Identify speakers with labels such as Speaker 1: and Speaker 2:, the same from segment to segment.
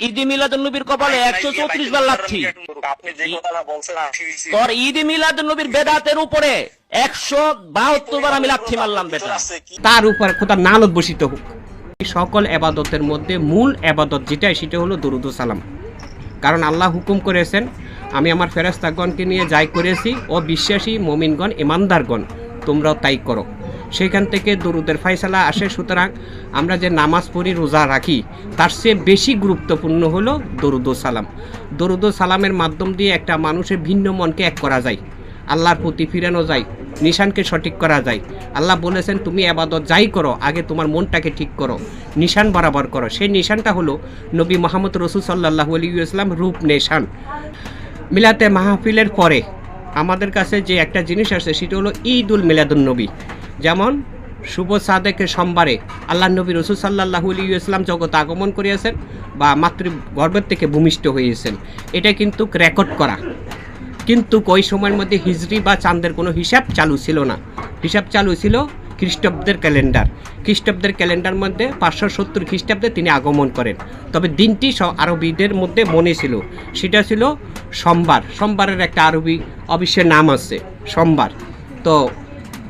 Speaker 1: ঈদে মিলাদুন্নবীর কপালে 134 বার লাথি। তোর ঈদে মিলাদুন্নবীর বেদাতের উপরে 172 বার আমি লাথি মারলাম বেটা।
Speaker 2: তার উপর খোদা নালত বসিত হোক। সকল এবাদতের মধ্যে মূল এবাদত যেটা সেটা হলো দরুদ ও সালাম। কারণ আল্লাহ হুকুম করেছেন, আমি আমার ফেরেশতাগণকে নিয়ে যাই করেছি ও বিশ্বাসী মুমিনগণ ইমানদারগণ তোমরাও তাই করো। সেখান থেকে দরুদের ফয়সালা আসে। সুতরাং আমরা যে নামাজ পড়ি, রোজা রাখি, তার চেয়ে বেশি গুরুত্বপূর্ণ হলো দরুদ ও সালাম। দরুদ ও সালামের মাধ্যম দিয়ে একটা মানুষের ভিন্ন মনকে এক করা যায়, আল্লাহর প্রতি ফিরানো যায়, নিশানকে সঠিক করা যায়। আল্লাহ বলেছেন তুমি আবাদত যাই করো আগে তোমার মনটাকে ঠিক করো, নিশান বরাবর করো। সেই নিশানটা হলো নবী মুহাম্মদ রাসূল সাল্লাল্লাহু আলাইহি ওয়াসাল্লাম রূপ নিশান। মিলাতে মাহফিলের পরে আমাদের কাছে যে একটা জিনিস আছে সেটা হলো ঈদুল মিলাদুন নবী। যেমন শুভ সাদেকের সোমবারে আল্লাহ নবী রাসূল সাল্লাল্লাহু আলাইহি ওয়াসাল্লাম জগতে আগমন করিয়াছেন বা মাতৃগর্ভের থেকে ভূমিষ্ঠ হয়েছেন, এটা কিন্তু রেকর্ড করা। কিন্তু ওই সময়ের মধ্যে হিজরি বা চাঁদের কোনো হিসাব চালু ছিল না। হিসাব চালু ছিল খ্রিস্টাব্দের ক্যালেন্ডার। খ্রিস্টাব্দের ক্যালেন্ডার মধ্যে 570 খ্রিস্টাব্দে তিনি আগমন করেন। তবে দিনটি আরবিদের মধ্যে মনে ছিল, সেটা ছিল সোমবার। সোমবারের একটা আরবি অবশ্যই নাম আছে সোমবার। তো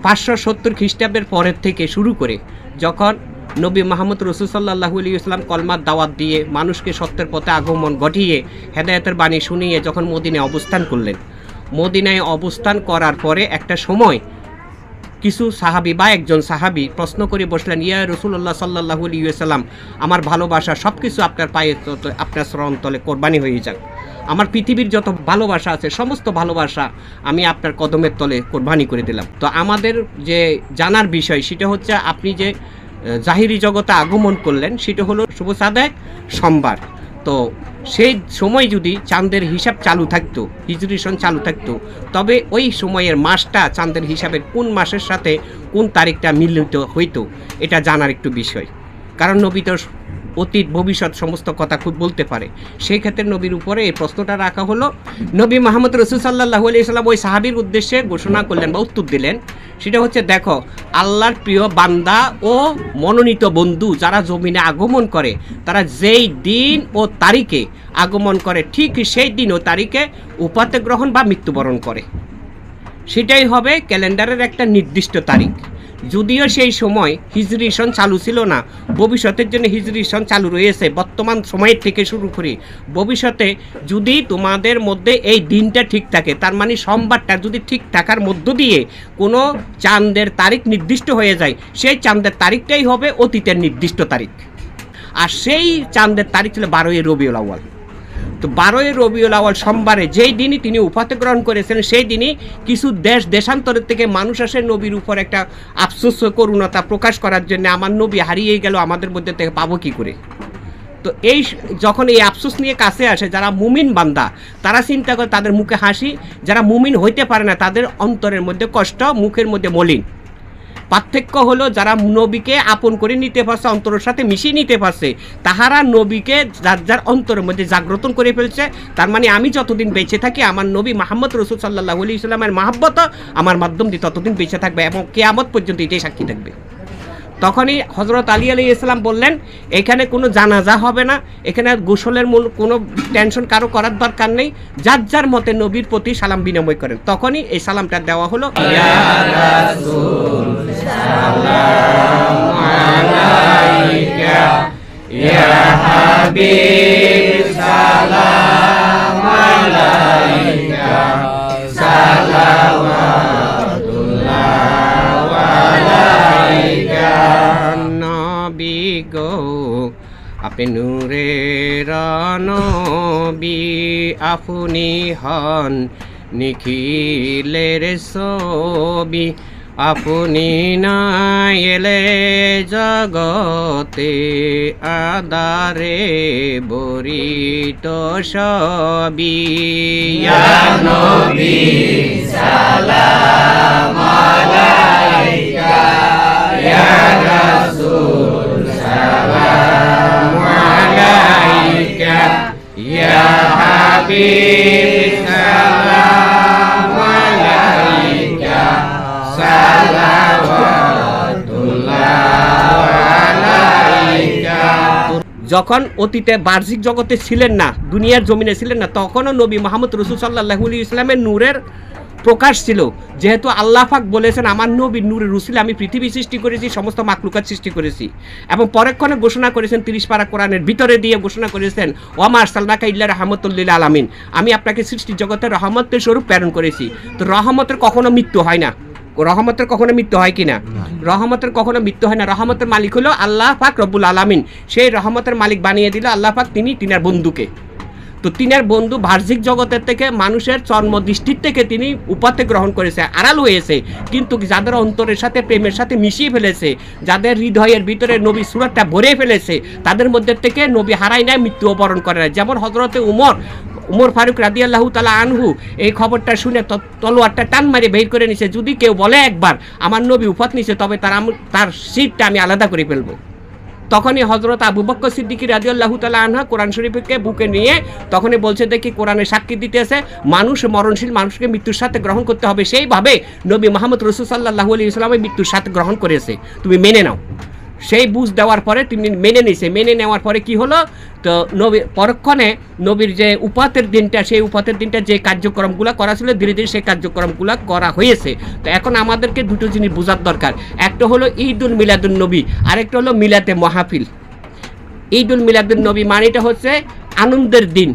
Speaker 2: 570 খ্রিস্টাব্দের পরের থেকে শুরু করে যখন নবী মুহাম্মদ রাসূল সাল্লাল্লাহু আলাইহি ওয়াসাল্লাম কলমার দাওয়াত দিয়ে মানুষকে সত্যের পথে আগমন ঘটিয়ে হেদায়েতের বাণী শুনিয়ে যখন মদিনায় অবস্থান করলেন, মদিনায় অবস্থান করার পরে একটা সময় কিছু সাহাবী বা একজন সাহাবী প্রশ্ন করে বসলেন, ইয়া রাসূলুল্লাহ সাল্লাল্লাহু আলাইহি ওয়াসাল্লাম, আমার ভালোবাসা সব কিছু আপনার পায়ে আপনার শ্রমতলে কোরবানি হয়ে যাক। আমার পৃথিবীর যত ভালোবাসা আছে সমস্ত ভালোবাসা আমি আপনার কদমের তলে কোরবানি করে দিলাম। তো আমাদের যে জানার বিষয় সেটা হচ্ছে আপনি যে জাহিরি জগতে আগমন করলেন সেটা হলো শুভ সাদেক সোমবার। তো সেই সময় যদি চাঁদের হিসাব চালু থাকতো, হিজরি সন চালু থাকতো, তবে ওই সময়ের মাসটা চাঁদের হিসাবের কোন মাসের সাথে কোন তারিখটা মিলিত হইতো এটা জানার একটু বিষয়। কারণ নবী তো অতীত ভবিষ্যৎ সমস্ত কথা খুব বলতে পারে। সেই ক্ষেত্রে নবীর উপরে এই প্রশ্নটা রাখা হলো। নবী মুহাম্মদ রাসূল সাল্লাল্লাহু আলাইহি ওয়াসাল্লাম ওই সাহাবীর উদ্দেশ্যে ঘোষণা করলেন বা উত্তর দিলেন, সেটা হচ্ছে দেখো আল্লাহর প্রিয় বান্দা ও মনোনীত বন্ধু যারা জমিনে আগমন করে তারা যেই দিন ও তারিখে আগমন করে ঠিক সেই দিন ও তারিখে উপাতে গ্রহণ বা মৃত্যুবরণ করে, সেটাই হবে ক্যালেন্ডারের একটা নির্দিষ্ট তারিখ। যদিও সেই সময় হিজরি সন চালু ছিল না, ভবিষ্যতের জন্য হিজরি সন চালু রয়েছে। বর্তমান সময়ের থেকে শুরু করি ভবিষ্যতে যদি তোমাদের মধ্যে এই দিনটা ঠিক থাকে, তার মানে সোমবারটা যদি ঠিক থাকার মধ্য দিয়ে কোনো চাঁদের তারিখ নির্দিষ্ট হয়ে যায়, সেই চাঁদের তারিখটাই হবে অতীতের নির্দিষ্ট তারিখ। আর সেই চাঁদের তারিখ ছিল 12ই রবিউল আউয়াল। তো 12ই রবিউল আউয়াল সোমবারে যেই দিনই তিনি উপাতে গ্রহণ করেছেন, সেই দিনই কিছু দেশান্তরের থেকে মানুষ আসে নবীর উপর একটা আফসোস করুণতা প্রকাশ করার জন্য, আমার নবী হারিয়ে গেল, আমাদের মধ্যে থেকে পাবো কী করে। তো এই যখন এই আফসোস নিয়ে কাছে আসে যারা মুমিন বান্দা তারা চিন্তা করে তাদের মুখে হাসি, যারা মুমিন হইতে পারে না তাদের অন্তরের মধ্যে কষ্ট, মুখের মধ্যে মলিন। পার্থক্য হলো যারা নবীকে আপন করে নিতে পারছে, অন্তরের সাথে মিশিয়ে নিতে পারছে, তাহারা নবীকে যার যার অন্তরের মধ্যে জাগ্রত করে ফেলছে। তার মানে আমি যতদিন বেঁচে থাকি আমার নবী মুহাম্মদ রাসূল সাল্লাল্লাহু আলাইহি ওয়াসাল্লামের মহব্বত আমার মাধ্যম দিয়ে ততদিন বেঁচে থাকবে এবং কিয়ামত পর্যন্ত এটাই সাক্ষী থাকবে। তখনই হযরত আলী আলাইহিস সালাম বললেন, এখানে কোনো জানাজা হবে না, এখানে গোসলের মূল কোনো টেনশন কারো করার দরকার নেই, যার যার মতে নবীর প্রতি সালাম বিনিময় করেন। তখনই এই সালামটা দেওয়া হলো, ইয়া রাসূল সালাম আলাইকা, ইয়া হাবিব সালাম আলাইকা, সালাওয়াতুল্লাহ আলাইকা। নবী গো আপনি নূরের নবী, আপনি হন নিখিলের ছবি, আপনি না এলে জগতে আদারে বরিত সবই। ইয়া নবী সালাম আলাইকা, ইয়া রাসূল সালাম আলাইকা, ইয়া হাবিব সালাম আলাইকা, সালাওয়াতুল্লাহ আলাইকা। যখন অতীতে বাহ্যিক জগতে ছিলেন না, দুনিয়ার জমিনে ছিলেন না, তখনও নবী মুহাম্মদ রাসূল সাল্লাল্লাহু আলাইহি ওয়াসাল্লামের নূরের প্রকাশ ছিল। যেহেতু আল্লাহ পাক বলেছেন আমার নবীর নূরের রসুলে আমি পৃথিবী সৃষ্টি করেছি, সমস্ত মাখলুকাত সৃষ্টি করেছি, এবং পরক্ষণে ঘোষণা করেছেন 30 পারা কোরআনের ভিতরে দিয়ে ঘোষণা করেছেন ওয়ামা আরসালনাকা ইল্লা রাহমাতুল লিল আলামিন, আমি আপনাকে সৃষ্টি জগতের রহমতের স্বরূপ প্রেরণ করেছি। তো রহমতের কখনো মৃত্যু হয় না। রহমতের কখনো মৃত্যু হয় কিনা? রহমতের কখনো মৃত্যু হয় না। রহমতের মালিক হলো আল্লাহ পাক রব্বুল আলামিন। সেই রহমতের মালিক বানিয়ে দিল আল্লাহ পাক, তিনার বন্ধুকে। তো তিনার বন্ধু বাহ্যিক জগতের থেকে, মানুষের চর্মদৃষ্টির থেকে তিনি উপাতে গ্রহণ করেছে, আড়াল হয়েছে, কিন্তু যাদের অন্তরের সাথে প্রেমের সাথে মিশিয়ে ফেলেছে, যাদের হৃদয়ের ভিতরে নবী সুরাতটা ভরে ফেলেছে, তাদের মধ্যে থেকে নবী হারায় না, মৃত্যুবরণ করে না। যেমন হযরতে উমর ফারুক রাদিয়াল্লাহু তাআলা আনহু এই খবরটা শুনে তলোয়ারটা টান মারে বের করে নিছে, যদি কেউ বলে একবার আমার নবী উফাত নিছে তবে তার শিরটা আমি আলাদা করে ফেলবো। তখনই হযরত আবু বকর সিদ্দিক রাদিয়াল্লাহু তাআলা আনহু কোরআন শরীফকে বুকে নিয়ে তখনই বলছে, দেখি কোরআনে সাক্ষী দিতেছে মানুষ মরণশীল মানুষকে মৃত্যুর সাথে গ্রহণ করতে হবে, সেইভাবে নবী মুহাম্মদ রাসূল সাল্লাল্লাহু আলাইহি ওয়াসাল্লাম মৃত্যুর সাথে গ্রহণ করেছে, তুমি মেনে নাও। সেই বুঝ দেওয়ার পরে তিনি মেনে নিছে। মেনে নেওয়ার পরে কি হলো, তো নবী পরক্ষণে নবীর যে উপাতের দিনটা, সেই উপাতের দিনটা যে কার্যক্রমগুলো করা ছিল ধীরে ধীরে সেই কার্যক্রমগুলো করা হয়েছে। তো এখন আমাদেরকে দুটো জিনিস বোঝার দরকার, একটা হলো ঈদুল মিলাদুন নবী, আরেকটা হলো মিলাদে মাহফিল। ঈদুল মিলাদুন নবী মানেটা হচ্ছে আনন্দের দিন।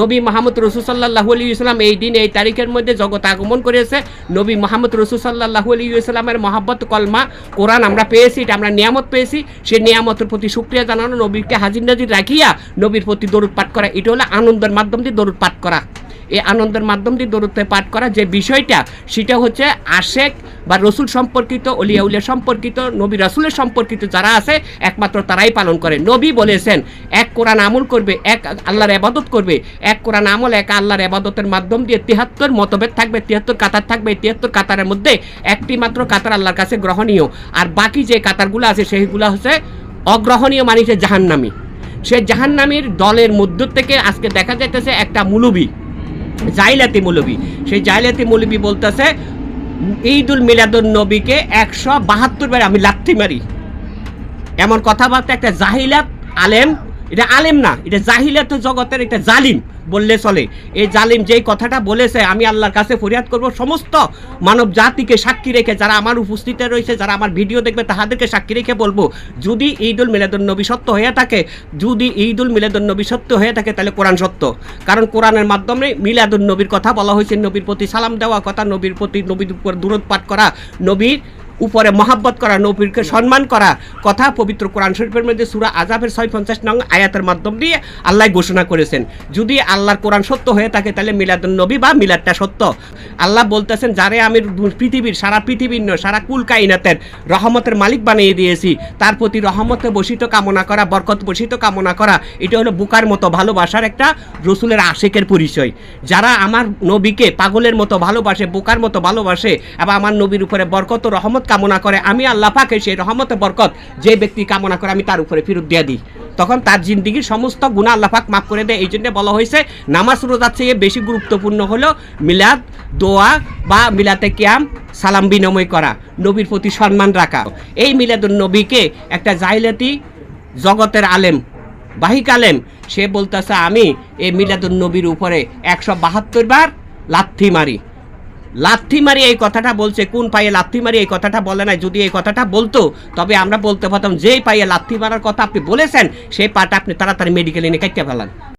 Speaker 2: নবী মুহাম্মদ রাসূল সাল্লাল্লাহু আলাইহি ওয়াসাল্লাম এই দিন এই তারিখের মধ্যে জগৎ আগমন করেছে। নবী মুহাম্মদ রাসূল সাল্লাল্লাহু আলাইহি ওয়াসাল্লামের মহব্বত কলমা কোরআন আমরা পেয়েছি, এটা আমরা নিয়ামত পেয়েছি। সেই নিয়ামতের প্রতি শুকরিয়া জানানো, নবীকে হাজির নাজির রাখিয়া নবীর প্রতি দরুদ পাঠ করা, এটা হলো আনন্দের মাধ্যম দিয়ে দরুদ পাঠ করা। এই আনন্দের মাধ্যম দিয়ে দরুদ পাঠ করা যে বিষয়টা, সেটা হচ্ছে আশেক বা রসুল সম্পর্কিত, অলিয়া উলিয়া সম্পর্কিত, নবী রাসূলের সম্পর্কিত যারা আছে একমাত্র তারাই পালন করে। নবী বলেছেন এক কোরআন আমল করবে, এক আল্লাহর ইবাদত করবে, এক কোরআন আমল এক আল্লাহর ইবাদতের মাধ্যম দিয়ে 73 মতভেদ থাকবে, 73 কাতার থাকবে। 73 কাতারের মধ্যে একটি মাত্র কাতার আল্লাহর কাছে গ্রহণীয়, আর বাকি যে কাতারগুলো আছে সেইগুলো হচ্ছে অগ্রহণীয়, মানে সে জাহান্নামী। সে জাহান্নামীর দলের মধ্য থেকে আজকে দেখা যাইতেছে একটা মৌলবী, জাইলাতি মৌলবী, সেই জাইলাতি মৌলবী বলতেছে ঈদুল মিলাদুন নবীকে 172 বার আমি লাথি মারি। এমন কথাবার্তা একটা জাহিলাত আলেম, এটা আলেম না, এটা জাহিলাত জগতের একটা জালিম বললে চলে। এই জালিম যেই কথাটা বলেছে, আমি আল্লাহর কাছে ফরিয়াদ করব সমস্ত মানব জাতিকে সাক্ষী রেখে, যারা আমার উপস্থিতে রয়েছে, যারা আমার ভিডিও দেখবে তাহাদেরকে সাক্ষী রেখে বলবো, যদি ঈদুল মিলাদুন নবী সত্য হয়ে থাকে, যদি ঈদুল মিলাদুন নবী সত্য হয়ে থাকে, তাহলে কোরআন সত্য। কারণ কোরআনের মাধ্যমে মিলাদুন নবীর কথা বলা হয়েছে, নবীর প্রতি সালাম দেওয়া কথা, নবীর উপর দুরূদ পাঠ করা, নবীর উপরে মহাব্বত করা, নবীকে সম্মান করা কথা পবিত্র কোরআন শরীফের মধ্যে সূরা আযাবের 650 নং আয়াতের মাধ্যম দিয়ে আল্লাহ ঘোষণা করেছেন। যদি আল্লাহর কোরআন সত্য হয়ে থাকে তাহলে মিলাদুন নবী বা মিলাদটা সত্য। আল্লাহ বলতেছেন যারে আমি পৃথিবীর সারা পৃথিবীর নয় সারা কুল কায়নাতের রহমতের মালিক বানিয়ে দিয়েছি, তার প্রতি রহমতে বসিত কামনা করা, বরকত বসিত কামনা করা, এটা হলো বুকার মতো ভালোবাসার একটা রসুলের আশিকের পরিচয়। যারা আমার নবীকে পাগলের মতো ভালোবাসে, বোকার মতো ভালোবাসে, এবং আমার নবীর উপরে বরকত ও রহমত কামনা করে, আমি আল্লাহ পাকে সেই রহমত বরকত যে ব্যক্তি কামনা করে আমি তার উপরে ফেরত দিয়ে দিই, তখন তার জিন্দিগির সমস্ত গুনাহ আল্লাহ পাক মাফ করে দেয়। এই জন্য বলা হয়েছে নামাজ রোজার চেয়ে বেশি গুরুত্বপূর্ণ হলো মিলাদ, দোয়া বা মিলাতে কিয়াম, সালাম বিনিময় করা, নবীর প্রতি সম্মান রাখা। এই মিলাদুন নবীকে একটা জাহিলাতি জগতের আলেম, বাহিক আলেম, সে বলতেছে আমি এই মিলাদুন নবীর উপরে 172 বার লাথি মারি। লাথি মারি এই কথাটা বলছে, কোন পায়ে লাথি মারি এই কথাটা বলে না। যদি এই কথাটা বলতো তবে আমরা বলতে পারতাম যেই পায়ে লাথি মারার কথা আপনি বলেছেন সেই পাটা আপনি তাড়াতাড়ি মেডিকেলে নিয়ে কাটতে ফেলান।